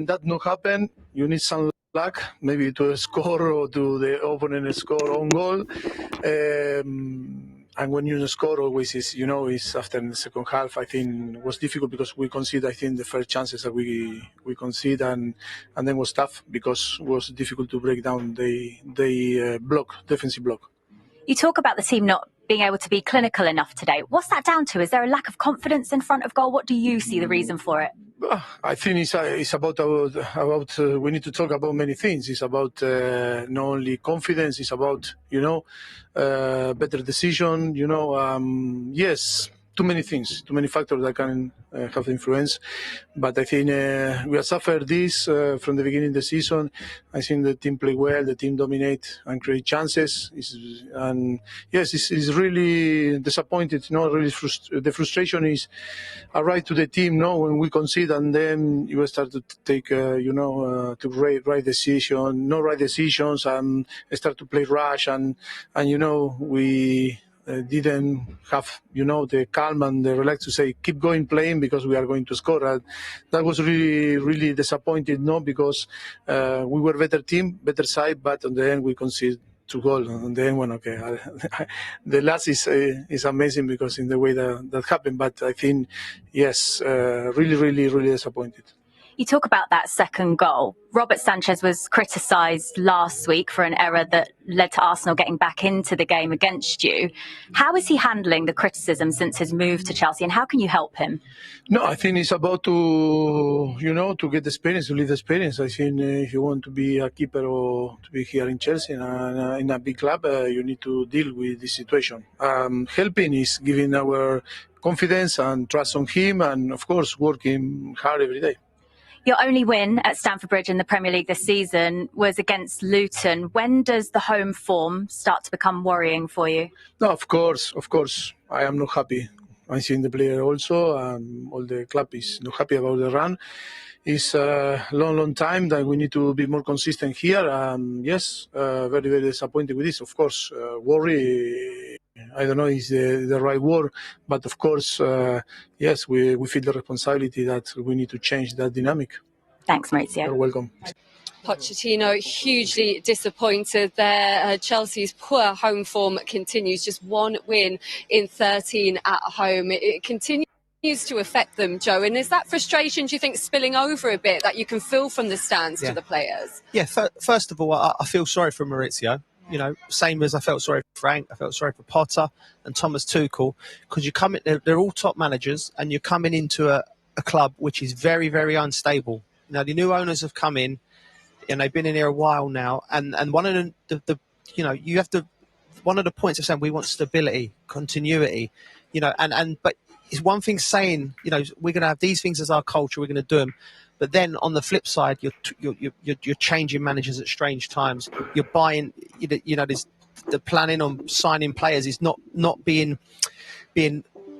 that not happen, you need some luck, maybe to score or to the opponent score on goal. And when you score, always is after the second half. I think it was difficult because we conceded, I think, the first chances that we conceded, and then was tough because it was difficult to break down the defensive block. You talk about the team not being able to be clinical enough today. What's that down to? Is there a lack of confidence in front of goal? What do you see the reason for it? I think it's about we need to talk about many things. It's about not only confidence. It's about better decision. Yes, too many things, too many factors that can have influence. But I think we have suffered this from the beginning of the season. I think the team play well, the team dominate and create chances. It's really disappointed. Really the frustration is arrive to the team. When we concede and then you start to take to right decision, no right decisions, and start to play rush and we. Didn't have, the calm and the relax to say, keep going playing because we are going to score. And that was really, really disappointed, because we were better team, better side, but on the end we conceded 2 goals. And then, the last is amazing because in the way that happened. But I think, yes, really, really, really disappointed. You talk about that second goal. Robert Sanchez was criticised last week for an error that led to Arsenal getting back into the game against you. How is he handling the criticism since his move to Chelsea, and how can you help him? No, I think it's about to get experience, to live experience. I think if you want to be a keeper or to be here in Chelsea and in a big club, you need to deal with this situation. Helping is giving our confidence and trust on him, and of course working hard every day. Your only win at Stamford Bridge in the Premier League this season was against Luton. When does the home form start to become worrying for you? No, of course. I am not happy. I think the player also, all the club is not happy about the run. It's a long time that we need to be more consistent here. Yes, very, very disappointed with this. Of course, worry, I don't know is the right word, but of course, yes, we feel the responsibility that we need to change that dynamic. Thanks, Mauricio. You're welcome. Pochettino hugely disappointed there. Chelsea's poor home form continues, just 1 win in 13 at home. It continues to affect them, Joe, and is that frustration, do you think, spilling over a bit that you can feel from the stands to the players? Yeah, first of all, I feel sorry for Mauricio. Same as I felt sorry for Frank, I felt sorry for Potter and Thomas Tuchel, because they're all top managers, and you're coming into a club which is very, very unstable. Now, the new owners have come in, and they've been in here a while now, and one of one of the points of saying we want stability, continuity, but it's one thing saying, we're going to have these things as our culture, we're going to do them. But then on the flip side, you're changing managers at strange times. You're buying, the planning on signing players is not being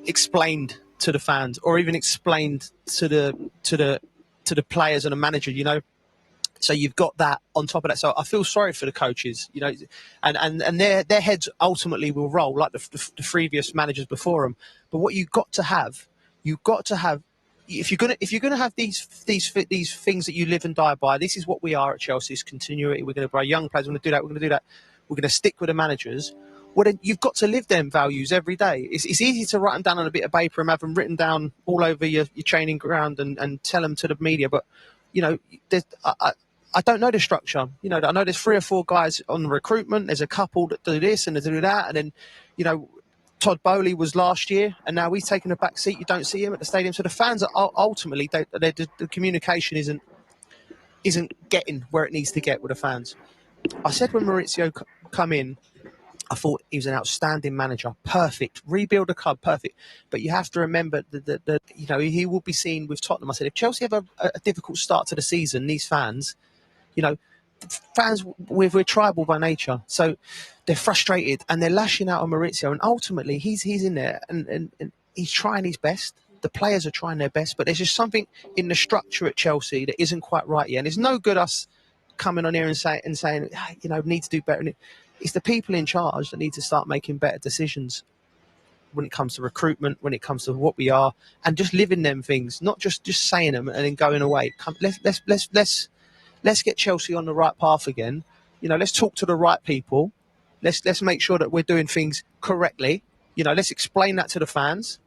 explained to the fans, or even explained to the players and the manager. So you've got that on top of that. So I feel sorry for the coaches, and their heads ultimately will roll like the previous managers before them. But what you've got to have, if you're gonna have these things that you live and die by. This is what we are at Chelsea: is continuity. We're going to buy young players. We're going to do that. We're going to do that. We're going to stick with the managers. Well, then you've got to live them values every day. It's easy to write them down on a bit of paper and have them written down all over your training ground and tell them to the media. But I don't know the structure. I know there's 3 or 4 guys on the recruitment. There's a couple that do this and they do that. And then, Todd Bowley was last year, and now he's taking a back seat. You don't see him at the stadium. So the fans are ultimately, the communication isn't getting where it needs to get with the fans. I said when Mauricio come in, I thought he was an outstanding manager, perfect, rebuild the club, perfect. But you have to remember that he will be seen with Tottenham. I said, if Chelsea have a difficult start to the season, these fans, fans, we're tribal by nature, so they're frustrated and they're lashing out on Mauricio. And ultimately, he's in there and he's trying his best. The players are trying their best, but there's just something in the structure at Chelsea that isn't quite right yet. And it's no good us coming on here and saying, need to do better. It's the people in charge that need to start making better decisions. when it comes to recruitment, when it comes to what we are, and just living them things, not just saying them and then going away. Let's get Chelsea on the right path again. Let's talk to the right people. Let's make sure that we're doing things correctly. Let's explain that to the fans.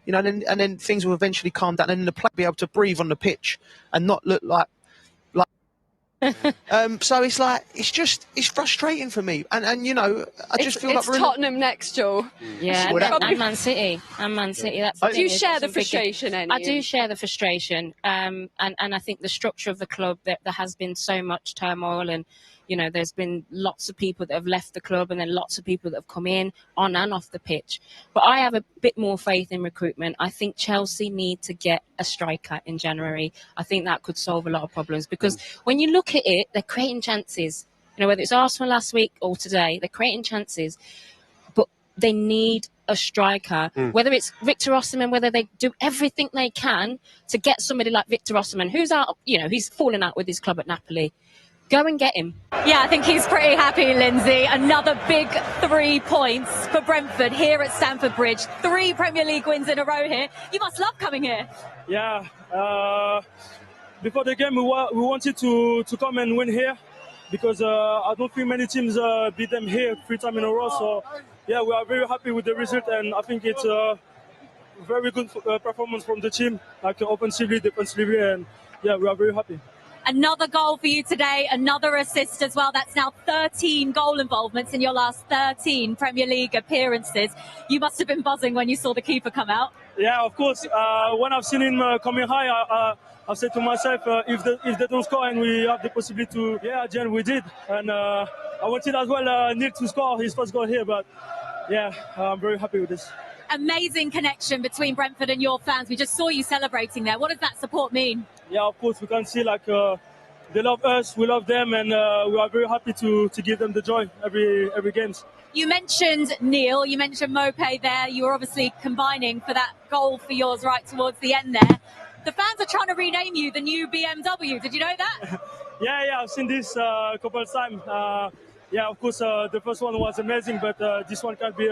And then things will eventually calm down, and then the player will be able to breathe on the pitch and not look like. So it's frustrating for me, and I just feel like it's Tottenham next, Joel. Yeah, and Man City. That's do you share the frustration? I do share the frustration, and I think the structure of the club, that there has been so much turmoil, and there's been lots of people that have left the club, and then lots of people that have come in on and off the pitch. But I have a bit more faith in recruitment. I think Chelsea need to get a striker in January. I think that could solve a lot of problems, because when you look at it, they're creating chances. Whether it's Arsenal last week or today, they're creating chances. But they need a striker, whether it's Victor Osimhen, whether they do everything they can to get somebody like Victor Osimhen, who's out, he's fallen out with his club at Napoli. Go and get him. Yeah, I think he's pretty happy, Lindsay. Another big 3 points for Brentford here at Stamford Bridge. 3 Premier League wins in a row here. You must love coming here. Yeah. Before the game, we wanted to come and win here, because I don't think many teams beat them here 3 times in a row. So, yeah, we are very happy with the result, and I think it's a very good performance from the team, like offensively, defensively, and yeah, we are very happy. Another goal for you today, another assist as well. That's now 13 goal involvements in your last 13 Premier League appearances. You must have been buzzing when you saw the keeper come out. Yeah, of course. When I've seen him coming high, I said to myself, if they don't score and we have the possibility to, at the end we did. And I wanted as well Neil to score his first goal here, but yeah, I'm very happy with this. Amazing connection between Brentford and your fans. We just saw you celebrating there. What does that support mean? Yeah, of course, we can see they love us, we love them, and we are very happy to give them the joy every game. You mentioned Neil, you mentioned Mopé there. You were obviously combining for that goal for yours right towards the end there. The fans are trying to rename you the new BMW. Did you know that? Yeah, I've seen this a couple of times. Yeah, of course, the first one was amazing, but this one can be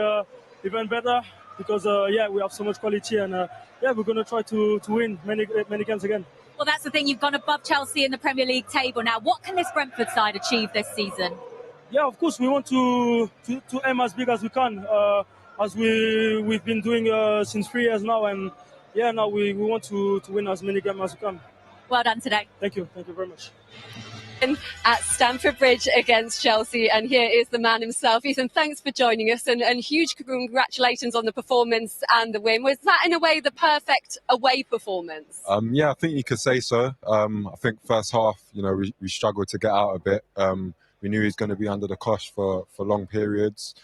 even better, because we have so much quality, and we're going to try to win many games again. Well, that's the thing. You've gone above Chelsea in the Premier League table now. What can this Brentford side achieve this season? Yeah, of course, we want to aim as big as we can, as we've been doing since 3 years now. And now we want to win as many games as we can. Well done today. Thank you very much. At Stamford Bridge against Chelsea, and here is the man himself. Ethan, thanks for joining us, and huge congratulations on the performance and the win. Was that in a way the perfect away performance? Yeah, I think you could say so. I think first half, we struggled to get out a bit. We knew he was going to be under the cosh for long periods,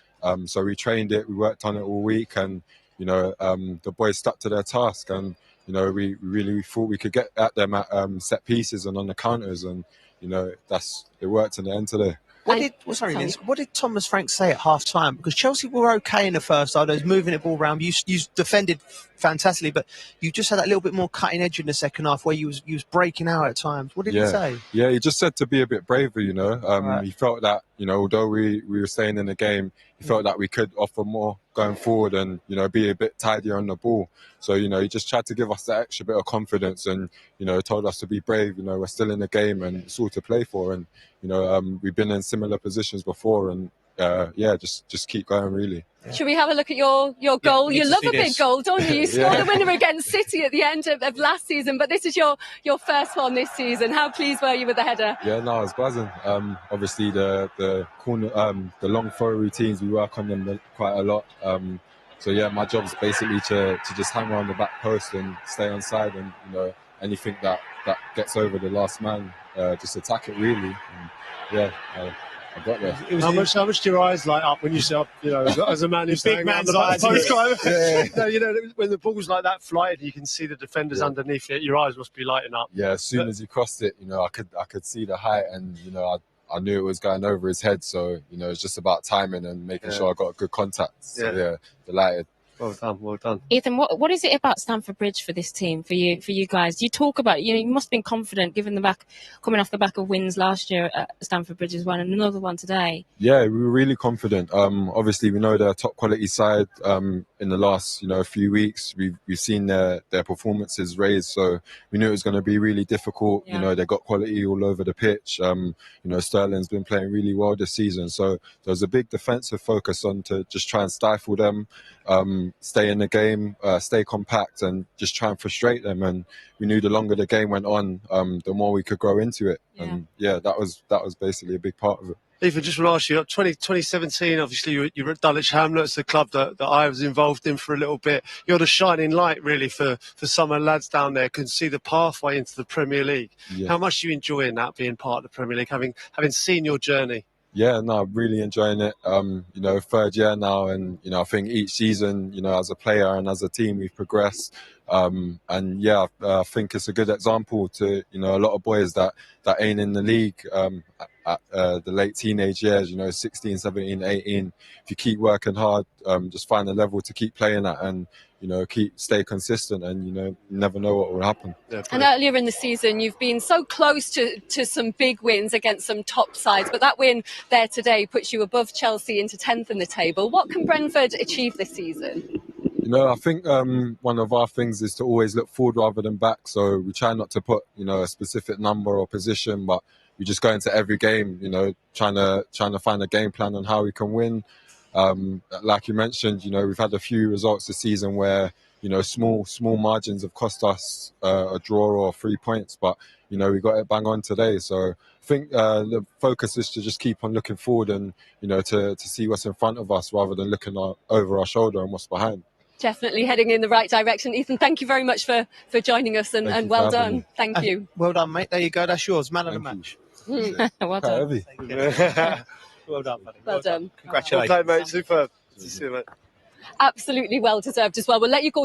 so we trained it, we worked on it all week, and the boys stuck to their task, and we really thought we could get at them at set pieces and on the counters, and it worked in the end today. What did Thomas Frank say at half time? Because Chelsea were okay in the first half. They was moving the ball around. You defended fantastically, but you just had that little bit more cutting edge in the second half where you was breaking out at times. What did he say? Yeah, he just said to be a bit braver, Right. He felt that, although we were staying in the game, he felt that we could offer more going forward and, be a bit tidier on the ball. So, he just tried to give us that extra bit of confidence and, told us to be brave. We're still in the game and it's all to play for. And, we've been in similar positions before, and just keep going, really. Yeah. Should we have a look at your goal? You love a big goal, don't you? You scored the winner against City at the end of last season, but this is your first one this season. How pleased were you with the header? Yeah, no, I was buzzing. Obviously, the corner, the long throw routines, we work on them quite a lot. My job is basically to just hang around the back post and stay on side, and anything that gets over the last man, just attack it, really. And, I got there. How much do your eyes light up when you sit up, as a man who's big man the back post? When the ball's like that flying, you can see the defenders underneath it. Your eyes must be lighting up. Yeah, as soon as he crossed it, I could see the height, and I knew it was going over his head. So it's just about timing and making sure I got good contact. So, delighted. Well done, well done. Ethan, what is it about Stamford Bridge for this team, for you guys? You talk about, you must have been confident coming off the back of wins last year at Stamford Bridge as well, and another one today. Yeah, we were really confident. Obviously, we know they're a top quality side. In the last, few weeks, we've seen their performances raised. So we knew it was going to be really difficult. Yeah. They got quality all over the pitch. Sterling's been playing really well this season. So there was a big defensive focus on to just try and stifle them, stay in the game, stay compact, and just try and frustrate them. And we knew the longer the game went on, the more we could grow into it. Yeah. And that was basically a big part of it. Ethan, just want to ask you, 2017, obviously you were at Dulwich Hamlets, the club that I was involved in for a little bit. You're the shining light, really, for some of the lads down there, can see the pathway into the Premier League. Yeah. How much are you enjoying that, being part of the Premier League, having seen your journey? Yeah, no, I'm really enjoying it. Third year now, and I think each season, as a player and as a team, we've progressed. I think it's a good example to a lot of boys that ain't in the league at the late teenage years. 16, 17, 18. If you keep working hard, just find a level to keep playing at, and stay consistent, and you never know what will happen. Yeah, and earlier in the season, you've been so close to some big wins against some top sides, but that win there today puts you above Chelsea into 10th in the table. What can Brentford achieve this season? I think one of our things is to always look forward rather than back. So we try not to put, a specific number or position, but we just go into every game, trying to find a game plan on how we can win. Like you mentioned, we've had a few results this season where, small margins have cost us a draw or 3 points, but, we got it bang on today. So I think the focus is to just keep on looking forward and, to see what's in front of us rather than looking over our shoulder and what's behind. Definitely heading in the right direction. Ethan, thank you very much for joining us, and well done. Thank you. Well done, mate. There you go. That's yours. Man of the match. Well done. Heavy. Well done, buddy. Well done. Congratulations. Well played, mate. Superb. Good to see you, mate. Absolutely well deserved as well. We'll let you go.